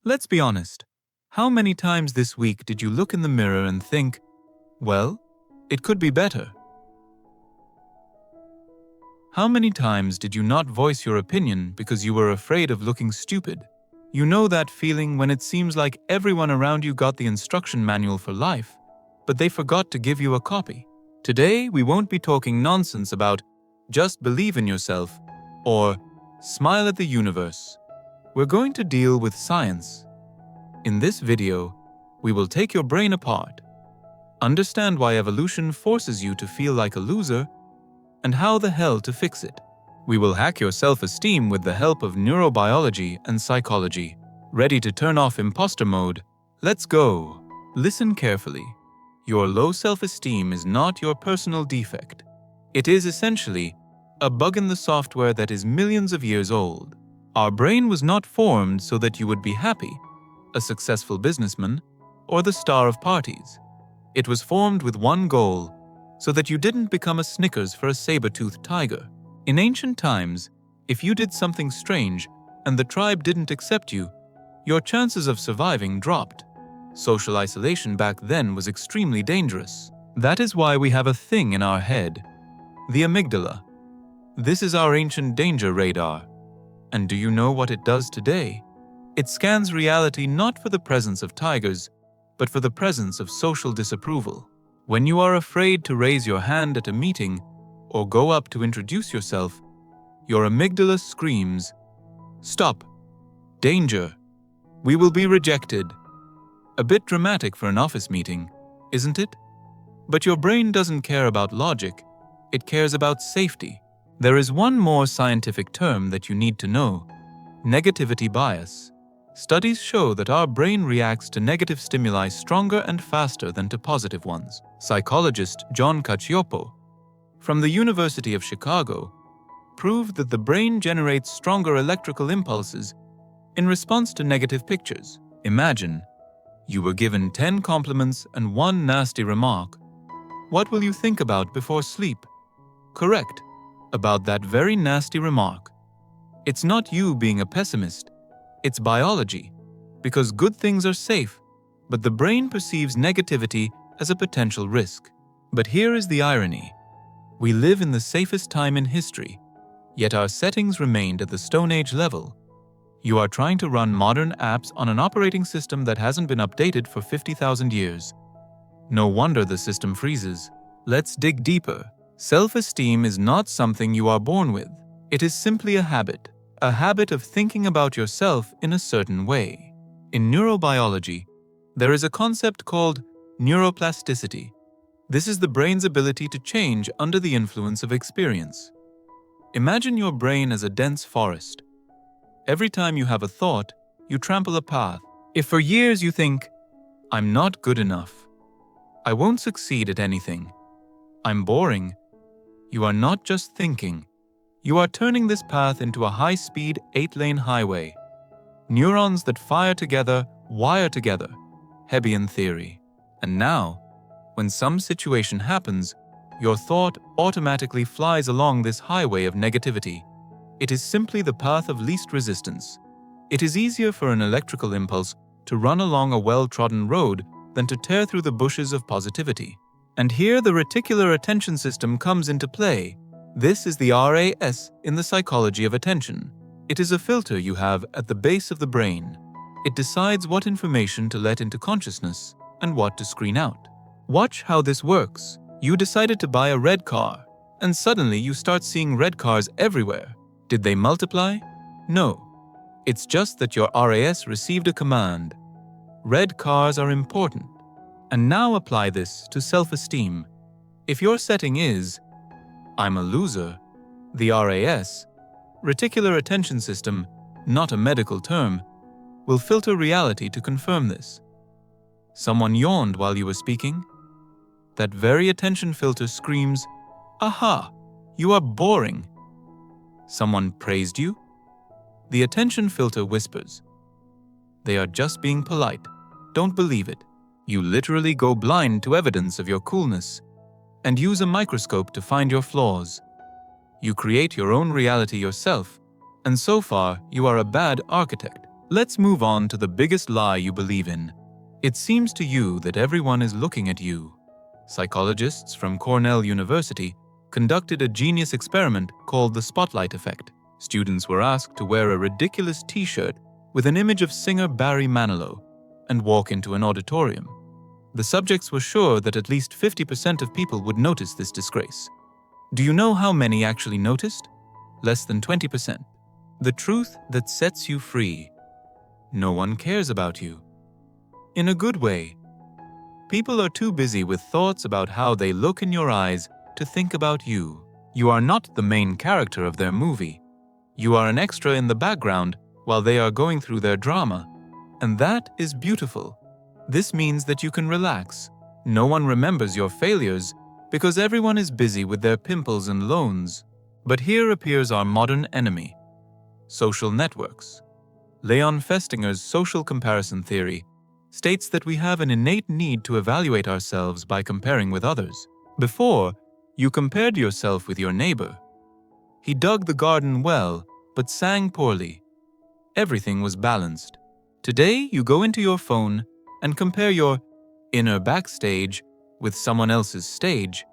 Let's be honest. How many times this week did you look in the mirror and think, well, it could be better? How many times did you not voice your opinion because you were afraid of looking stupid? You know that feeling when it seems like everyone around you got the instruction manual for life, but they forgot to give you a copy. Today, we won't be talking nonsense about just believe in yourself or smile at the universe. We're going to deal with science. In this video, we will take your brain apart, understand why evolution forces you to feel like a loser, and how the hell to fix it. We will hack your self-esteem with the help of neurobiology and psychology. Ready to turn off imposter mode? Let's go! Listen carefully. Your low self-esteem is not your personal defect. It is essentially a bug in the software that is millions of years old. Our brain was not formed so that you would be happy, a successful businessman, or the star of parties. It was formed with one goal, so that you didn't become a Snickers for a saber-toothed tiger. In ancient times, if you did something strange and the tribe didn't accept you, your chances of surviving dropped. Social isolation back then was extremely dangerous. That is why we have a thing in our head, the amygdala. This is our ancient danger radar. And do you know what it does today? It scans reality not for the presence of tigers, but for the presence of social disapproval. When you are afraid to raise your hand at a meeting or go up to introduce yourself, your amygdala screams, "Stop! Danger! We will be rejected." A bit dramatic for an office meeting, isn't it? But your brain doesn't care about logic, it cares about safety. There is one more scientific term that you need to know: negativity bias. Studies show that our brain reacts to negative stimuli stronger and faster than to positive ones. Psychologist John Cacioppo, from the University of Chicago, proved that the brain generates stronger electrical impulses in response to negative pictures. Imagine, you were given 10 compliments and one nasty remark. What will you think about before sleep? Correct, about that very nasty remark. It's not you being a pessimist. It's biology, because good things are safe, but the brain perceives negativity as a potential risk. But here is the irony. We live in the safest time in history, yet our settings remained at the Stone Age level. You are trying to run modern apps on an operating system that hasn't been updated for 50,000 years. No wonder the system freezes. Let's dig deeper. Self-esteem is not something you are born with. It is simply a habit of thinking about yourself in a certain way. In neurobiology, there is a concept called neuroplasticity. This is the brain's ability to change under the influence of experience. Imagine your brain as a dense forest. Every time you have a thought, you trample a path. If for years you think, "I'm not good enough. I won't succeed at anything. I'm boring," you are not just thinking. You are turning this path into a high-speed 8-lane highway. Neurons that fire together, wire together. Hebbian theory. And now, when some situation happens, your thought automatically flies along this highway of negativity. It is simply the path of least resistance. It is easier for an electrical impulse to run along a well-trodden road than to tear through the bushes of positivity. And here the reticular attention system comes into play. This is the RAS in the psychology of attention. It is a filter you have at the base of the brain. It decides what information to let into consciousness and what to screen out. Watch how this works. You decided to buy a red car, and suddenly you start seeing red cars everywhere. Did they multiply? No. It's just that your RAS received a command. Red cars are important. And now apply this to self-esteem. If your setting is, "I'm a loser," the RAS, reticular attention system, not a medical term, will filter reality to confirm this. Someone yawned while you were speaking. That very attention filter screams, "Aha, you are boring." Someone praised you. The attention filter whispers, "They are just being polite. Don't believe it." You literally go blind to evidence of your coolness and use a microscope to find your flaws. You create your own reality yourself, and so far you are a bad architect. Let's move on to the biggest lie you believe in. It seems to you that everyone is looking at you. Psychologists from Cornell University conducted a genius experiment called the spotlight effect. Students were asked to wear a ridiculous t-shirt with an image of singer Barry Manilow and walk into an auditorium. The subjects were sure that at least 50% of people would notice this disgrace. Do you know how many actually noticed? Less than 20%. The truth that sets you free. No one cares about you. In a good way. People are too busy with thoughts about how they look in your eyes to think about you. You are not the main character of their movie. You are an extra in the background while they are going through their drama. And that is beautiful. This means that you can relax. No one remembers your failures because everyone is busy with their pimples and loans. But here appears our modern enemy. Social networks. Leon Festinger's social comparison theory states that we have an innate need to evaluate ourselves by comparing with others. Before, you compared yourself with your neighbor. He dug the garden well, but sang poorly. Everything was balanced. Today, you go into your phone and compare your inner backstage with someone else's stage.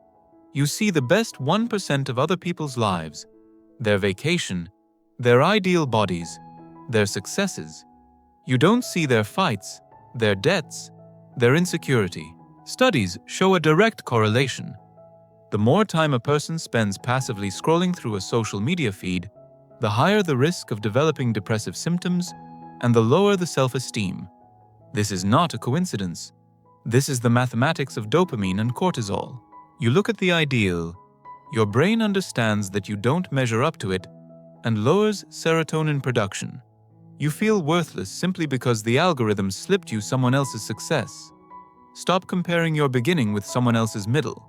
You see the best 1% of other people's lives, their vacation, their ideal bodies, their successes. You don't see their fights, their debts, their insecurity. Studies show a direct correlation. The more time a person spends passively scrolling through a social media feed, the higher the risk of developing depressive symptoms and the lower the self-esteem. This is not a coincidence. This is the mathematics of dopamine and cortisol. You look at the ideal, your brain understands that you don't measure up to it and lowers serotonin production. You feel worthless simply because the algorithm slipped you someone else's success. Stop comparing your beginning with someone else's middle.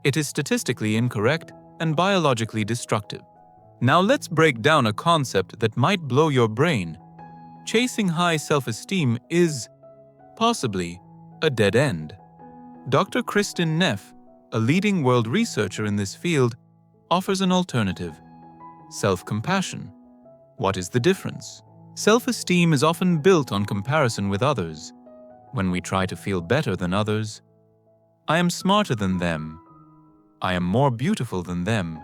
It is statistically incorrect and biologically destructive. Now let's break down a concept that might blow your brain. Chasing high self-esteem is, possibly, a dead end. Dr. Kristin Neff, a leading world researcher in this field, offers an alternative. Self-compassion. What is the difference? Self-esteem is often built on comparison with others. When we try to feel better than others, I am smarter than them. I am more beautiful than them.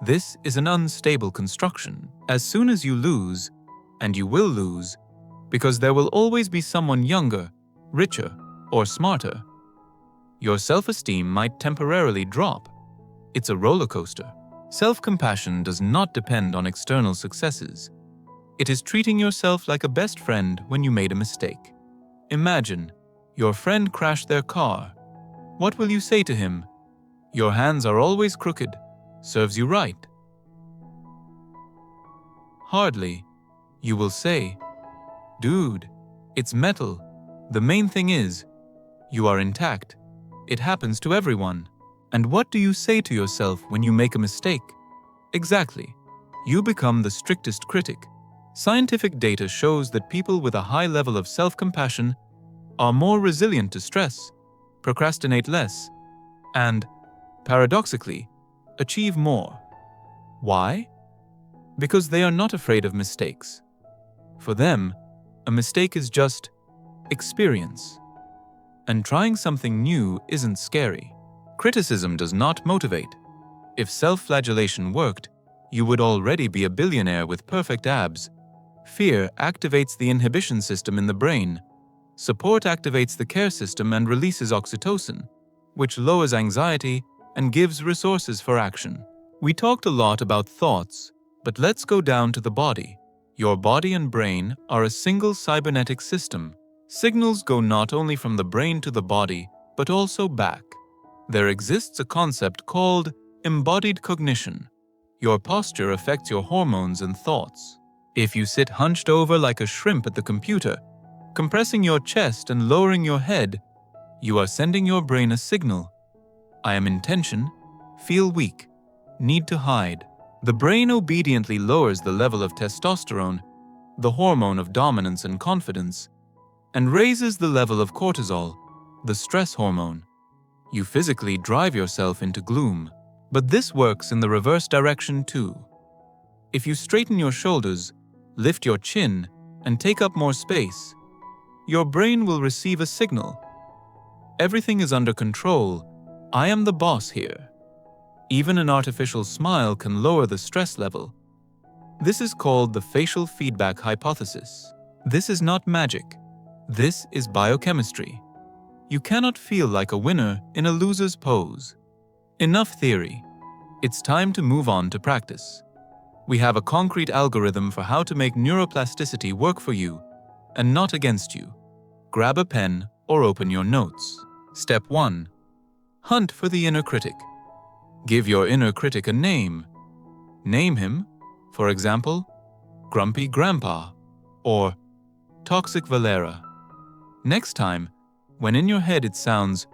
This is an unstable construction. As soon as you lose, and you will lose, because there will always be someone younger, richer, or smarter, your self-esteem might temporarily drop. It's a roller coaster. Self-compassion does not depend on external successes. It is treating yourself like a best friend when you made a mistake. Imagine, your friend crashed their car. What will you say to him? Your hands are always crooked. Serves you right. Hardly. You will say, dude, it's metal. The main thing is, you are intact. It happens to everyone. And what do you say to yourself when you make a mistake? Exactly. You become the strictest critic. Scientific data shows that people with a high level of self-compassion are more resilient to stress, procrastinate less, and, paradoxically, achieve more. Why? Because they are not afraid of mistakes. For them, a mistake is just experience. And trying something new isn't scary. Criticism does not motivate. If self-flagellation worked, you would already be a billionaire with perfect abs. Fear activates the inhibition system in the brain. Support activates the care system and releases oxytocin, which lowers anxiety and gives resources for action. We talked a lot about thoughts, but let's go down to the body. Your body and brain are a single cybernetic system. Signals go not only from the brain to the body, but also back. There exists a concept called embodied cognition. Your posture affects your hormones and thoughts. If you sit hunched over like a shrimp at the computer, compressing your chest and lowering your head, you are sending your brain a signal. I am in tension, feel weak, need to hide. The brain obediently lowers the level of testosterone, the hormone of dominance and confidence, and raises the level of cortisol, the stress hormone. You physically drive yourself into gloom. But this works in the reverse direction too. If you straighten your shoulders, lift your chin, and take up more space, your brain will receive a signal. Everything is under control. I am the boss here. Even an artificial smile can lower the stress level. This is called the facial feedback hypothesis. This is not magic. This is biochemistry. You cannot feel like a winner in a loser's pose. Enough theory. It's time to move on to practice. We have a concrete algorithm for how to make neuroplasticity work for you and not against you. Grab a pen or open your notes. Step 1. Hunt for the inner critic. Give your inner critic a name. Name him, for example, Grumpy Grandpa or Toxic Valera. Next time, when in your head it sounds,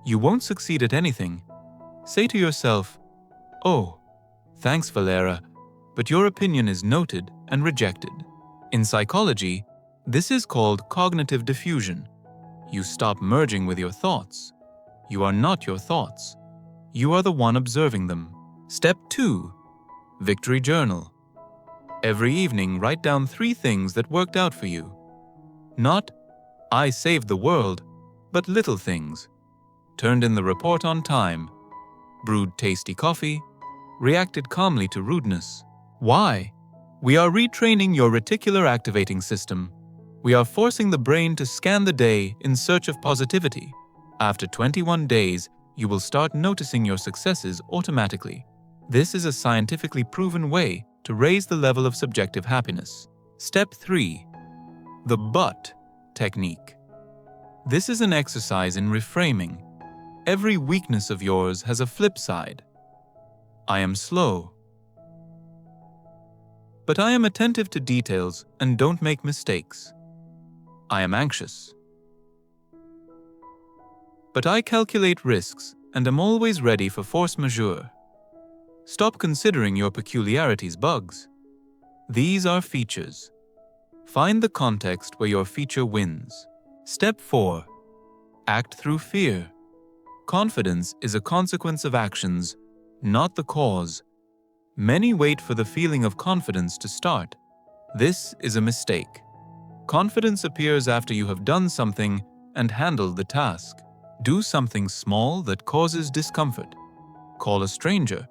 "You won't succeed at anything," say to yourself, "Oh, thanks Valera, but your opinion is noted and rejected." In psychology, this is called cognitive diffusion. You stop merging with your thoughts. You are not your thoughts. You are the one observing them. Step 2. Victory journal. Every evening, write down 3 things that worked out for you. Not, "I saved the world," but little things. Turned in the report on time. Brewed tasty coffee. Reacted calmly to rudeness. Why? We are retraining your reticular activating system. We are forcing the brain to scan the day in search of positivity. After 21 days, you will start noticing your successes automatically. This is a scientifically proven way to raise the level of subjective happiness. Step 3. The but technique. This is an exercise in reframing. Every weakness of yours has a flip side. I am slow, but I am attentive to details and don't make mistakes. I am anxious, but I calculate risks and am always ready for force majeure. Stop considering your peculiarities bugs. These are features. Find the context where your feature wins. Step 4. Act through fear. Confidence is a consequence of actions, not the cause. Many wait for the feeling of confidence to start. This is a mistake. Confidence appears after you have done something and handled the task. Do something small that causes discomfort. Call a stranger.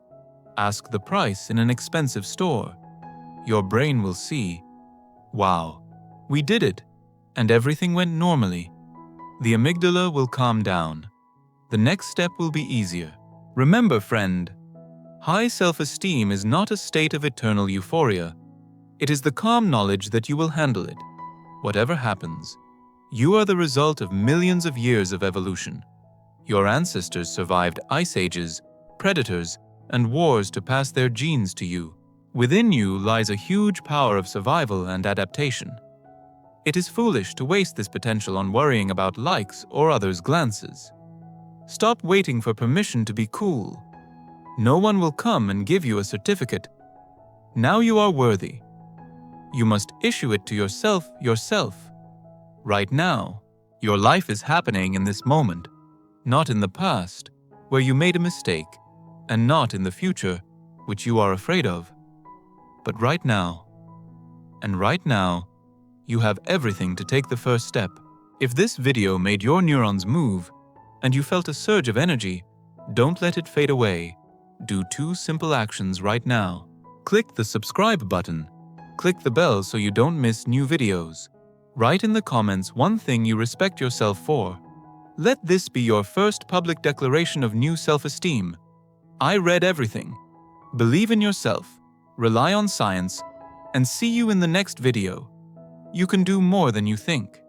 Ask the price in an expensive store. Your brain will see, "Wow, we did it, and everything went normally." The amygdala will calm down. The next step will be easier. Remember, friend, high self-esteem is not a state of eternal euphoria. It is the calm knowledge that you will handle it. Whatever happens, you are the result of millions of years of evolution. Your ancestors survived ice ages, predators, and wars to pass their genes to you. Within you lies a huge power of survival and adaptation. It is foolish to waste this potential on worrying about likes or others' glances. Stop waiting for permission to be cool. No one will come and give you a certificate. Now you are worthy. You must issue it to yourself. Right now, your life is happening in this moment, not in the past, where you made a mistake, and not in the future, which you are afraid of. But right now, and right now, you have everything to take the first step. If this video made your neurons move, and you felt a surge of energy, don't let it fade away. Do 2 simple actions right now. Click the subscribe button. Click the bell so you don't miss new videos. Write in the comments one thing you respect yourself for. Let this be your first public declaration of new self-esteem. I read everything. Believe in yourself, rely on science, and see you in the next video. You can do more than you think.